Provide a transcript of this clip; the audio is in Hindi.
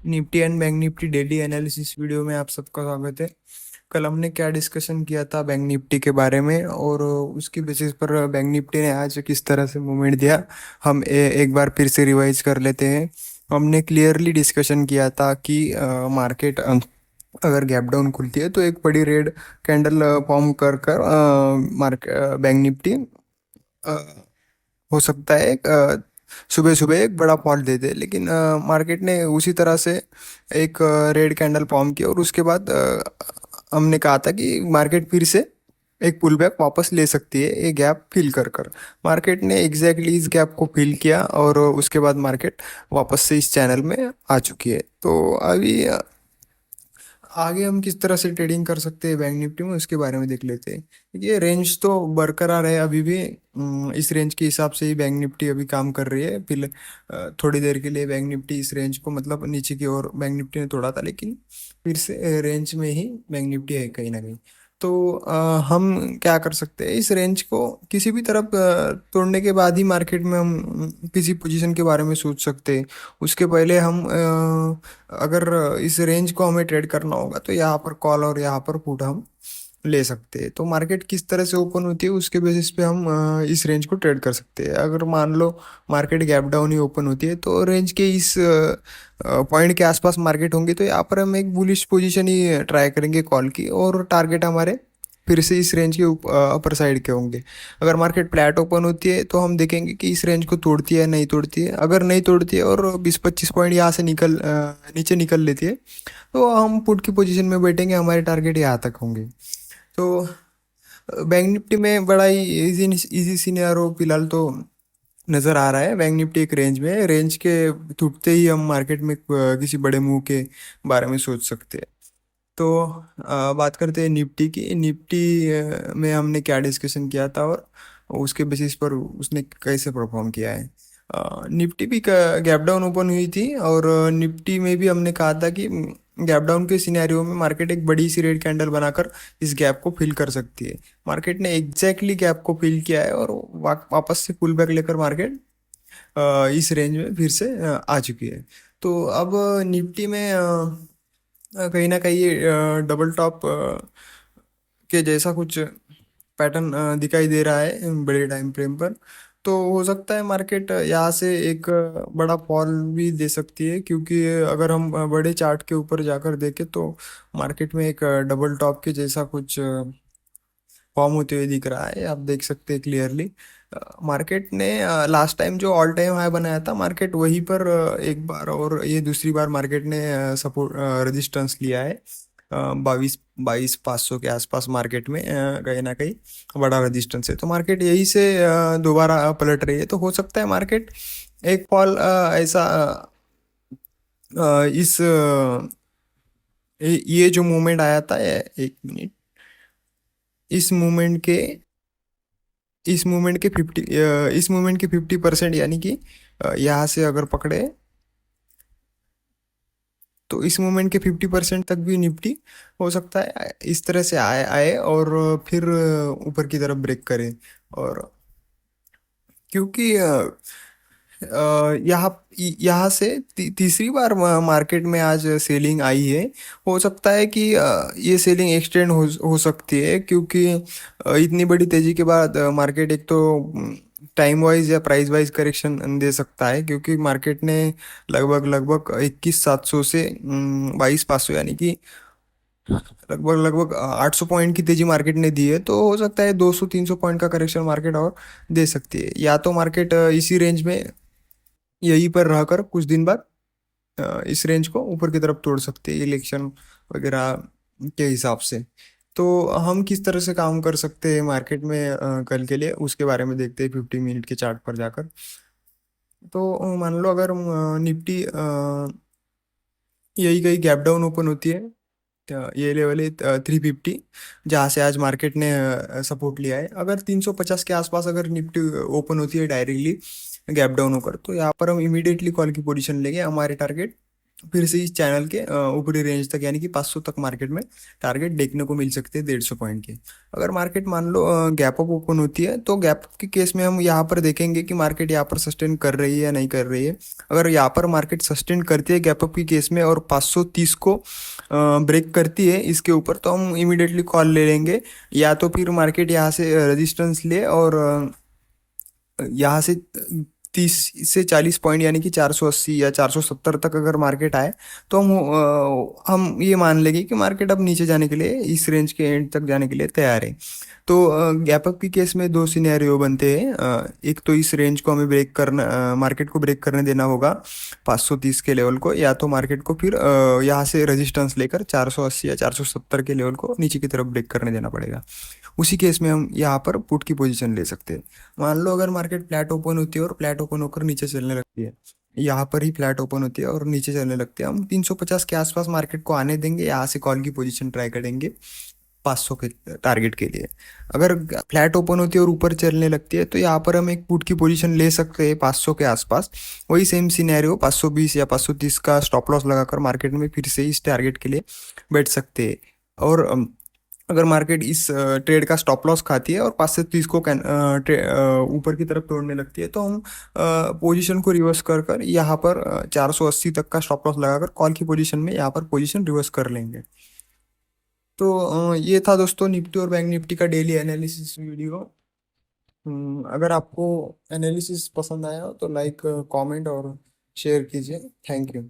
Nifty and bank Nifty daily analysis video में आप सबका स्वागत है। कल हमने क्या डिस्कशन किया था बैंक निफ्टी के बारे में, और उसकी बेसिस पर बैंक निफ्टी ने आज किस तरह से मूवमेंट दिया, हम एक बार फिर से रिवाइज कर लेते हैं। हमने क्लियरली डिस्कशन किया था कि मार्केट अगर गैप डाउन खुलती है तो एक बड़ी रेड कैंडल फॉर्म कर कर मार्केट बैंक निफ्टी हो सकता है सुबह सुबह एक बड़ा फॉल दे दे, लेकिन मार्केट ने उसी तरह से एक रेड कैंडल फॉर्म किया, और उसके बाद हमने कहा था कि मार्केट फिर से एक पुल बैक वापस ले सकती है ये गैप फिल कर कर। मार्केट ने एग्जैक्टली इस गैप को फिल किया, और उसके बाद मार्केट वापस से इस चैनल में आ चुकी है। तो अभी आगे हम किस तरह से ट्रेडिंग कर सकते हैं बैंक निफ्टी में, उसके बारे में देख लेते हैं। ये रेंज तो बरकरार है अभी भी। इस रेंज के हिसाब से ही बैंक निफ्टी अभी काम कर रही है। फिर थोड़ी देर के लिए बैंक निफ्टी इस रेंज को मतलब नीचे की ओर बैंक निफ्टी ने तोड़ा था, लेकिन फिर से रेंज में ही बैंक निफ्टी है कहीं ना कहीं। तो हम क्या कर सकते हैं, इस रेंज को किसी भी तरफ तोड़ने के बाद ही मार्केट में हम किसी पोजीशन के बारे में सोच सकते हैं। उसके पहले हम अगर इस रेंज को हमें ट्रेड करना होगा तो यहाँ पर कॉल और यहाँ पर पुट हम ले सकते हैं। तो मार्केट किस तरह से ओपन होती है उसके बेसिस पे हम इस रेंज को ट्रेड कर सकते हैं। अगर मान लो मार्केट गैप डाउन ही ओपन होती है तो रेंज के इस पॉइंट के आसपास मार्केट होंगे, तो यहाँ पर हम एक बुलिश पोजीशन ही ट्राई करेंगे कॉल की, और टारगेट हमारे फिर से इस रेंज के अपर साइड के होंगे। अगर मार्केट फ्लैट ओपन होती है तो हम देखेंगे कि इस रेंज को तोड़ती है नहीं तोड़ती है। अगर नहीं तोड़ती है और 20-25 पॉइंट यहाँ से नीचे निकल लेती है, तो हम पुट की पोजीशन में बैठेंगे, हमारे टारगेट यहाँ तक होंगे। तो बैंक निफ्टी में बड़ा ही इजी इजी सिनेरियो फिलहाल तो नज़र आ रहा है। बैंक निफ्टी एक रेंज में है, रेंज के टूटते ही हम मार्केट में किसी बड़े मूव के बारे में सोच सकते हैं। तो बात करते हैं निफ्टी की। निफ्टी में हमने क्या डिस्कशन किया था, और उसके बेसिस पर उसने कैसे परफॉर्म किया है। निफ्टी भी गैप डाउन ओपन हुई थी, और निफ्टी में भी हमने कहा था कि गैप डाउन के सिनेरियो में मार्केट एक बड़ी सी रेड कैंडल बनाकर इस गैप को फिल कर सकती है। मार्केट ने एग्जैक्टली गैप को फिल किया है, और वापस से पुल बैक लेकर मार्केट इस रेंज में फिर से आ चुकी है। तो अब निफ्टी में कहीं ना कहीं डबल टॉप के जैसा कुछ पैटर्न दिखाई दे रहा है बड़े टाइम फ्रेम पर। तो हो सकता है मार्केट यहाँ से एक बड़ा फॉल भी दे सकती है, क्योंकि अगर हम बड़े चार्ट के ऊपर जाकर देखें तो मार्केट में एक डबल टॉप के जैसा कुछ फॉर्म होते हुए दिख रहा है, आप देख सकते हैं क्लियरली। मार्केट ने लास्ट टाइम जो ऑल टाइम हाई बनाया था, मार्केट वहीं पर एक बार और ये दूसरी बार मार्केट ने सपोर्ट रेजिस्टेंस लिया है। 22-22,500 के आसपास मार्केट में कहीं ना कहीं बड़ा रेजिस्टेंस है। तो मार्केट यही से दोबारा पलट रही है। तो हो सकता है मार्केट एक फॉल ऐसा इस ये जो मूवमेंट आया था, एक मिनट, इस मूवमेंट के इस मूवमेंट के 50% यानी कि यहाँ से अगर पकड़े तो इस मूवमेंट के 50% तक भी निफ्टी हो सकता है इस तरह से आए आए और फिर ऊपर की तरफ ब्रेक करे। और क्योंकि यहाँ यहाँ से तीसरी बार मार्केट में आज सेलिंग आई है। हो सकता है कि ये सेलिंग एक्सटेंड हो सकती है, क्योंकि इतनी बड़ी तेजी के बाद मार्केट एक तो टाइम वाइज या प्राइस वाइज करेक्शन दे सकता है, क्योंकि मार्केट ने लगभग लगभग 21,700 से 22,500 यानी कि लगभग लगभग 800 पॉइंट की तेजी मार्केट ने दी है। तो हो सकता है 200-300 पॉइंट का करेक्शन मार्केट और दे सकती है, या तो मार्केट इसी रेंज में यहीं पर रहकर कुछ दिन बाद इस रेंज को ऊपर की तरफ तोड़ सकते हैं इलेक्शन वगैरह के हिसाब से। तो हम किस तरह से काम कर सकते हैं मार्केट में कल के लिए, उसके बारे में देखते हैं 50 मिनट के चार्ट पर जाकर। तो मान लो अगर निफ्टी यही कहीं गैप डाउन ओपन होती है, ये लेवल है 350, जहाँ से आज मार्केट ने सपोर्ट लिया है। अगर 350 के आसपास अगर निफ्टी ओपन होती है डायरेक्टली गैप डाउन होकर, तो यहाँ पर हम इमीडिएटली कॉल की पोजीशन लेंगे। हमारे टारगेट फिर से इस चैनल के ऊपरी रेंज तक यानी कि 500 तक मार्केट में टारगेट देखने को मिल सकते हैं 150 पॉइंट के। अगर मार्केट मान लो गैप अप ओपन होती है तो गैप अप के केस में हम यहाँ पर देखेंगे कि मार्केट यहाँ पर सस्टेन कर रही है या नहीं कर रही है। अगर यहाँ पर मार्केट सस्टेन करती है गैप अप के केस में और 530 को ब्रेक करती है इसके ऊपर, तो हम इमीडिएटली कॉल ले लेंगे। या तो फिर मार्केट यहाँ से रेजिस्टेंस ले और यहाँ से 30 से 40 पॉइंट यानी कि 480 या 470 तक अगर मार्केट आए तो हम ये मान लेंगे कि मार्केट अब नीचे जाने के लिए इस रेंज के एंड तक जाने के लिए तैयार है। तो गैप अप की केस में दो सिनेरियो बनते हैं। एक तो इस रेंज को हमें ब्रेक करना, मार्केट को ब्रेक करने देना होगा 530 के लेवल को, या तो मार्केट को फिर यहाँ से रेजिस्टेंस लेकर 480 या 470 के लेवल को नीचे की तरफ ब्रेक करने देना पड़ेगा। उसी केस में हम यहाँ पर पुट की पोजीशन ले सकते हैं। मान लो अगर मार्केट फ्लैट ओपन होती है और फ्लैट ओपन होकर नीचे चलने लगती है, यहाँ पर ही फ्लैट ओपन होती है और नीचे चलने लगती है, हम 350 के आसपास मार्केट को आने देंगे, यहाँ से कॉल की पोजीशन ट्राई करेंगे 500 के टारगेट के लिए। अगर फ्लैट ओपन होती है और ऊपर चलने लगती है तो यहाँ पर हम एक पुट की पोजीशन ले सकते हैं 500 के आसपास। वही सेम सिनेरियो 520 या 530 का स्टॉप लॉस लगाकर मार्केट में फिर से इस टारगेट के लिए बैठ सकते हैं। और अगर मार्केट इस ट्रेड का स्टॉप लॉस खाती है और 5 से 30 को ऊपर की तरफ तोड़ने लगती है तो हम पोजीशन को रिवर्स कर कर यहाँ पर 480 तक का स्टॉप लॉस लगाकर कॉल की पोजीशन में यहाँ पर पोजीशन रिवर्स कर लेंगे। तो ये था दोस्तों निफ्टी और बैंक निफ्टी का डेली एनालिसिस वीडियो। अगर आपको एनालिसिस पसंद आया हो तो लाइक, कमेंट और शेयर कीजिए। Thank you.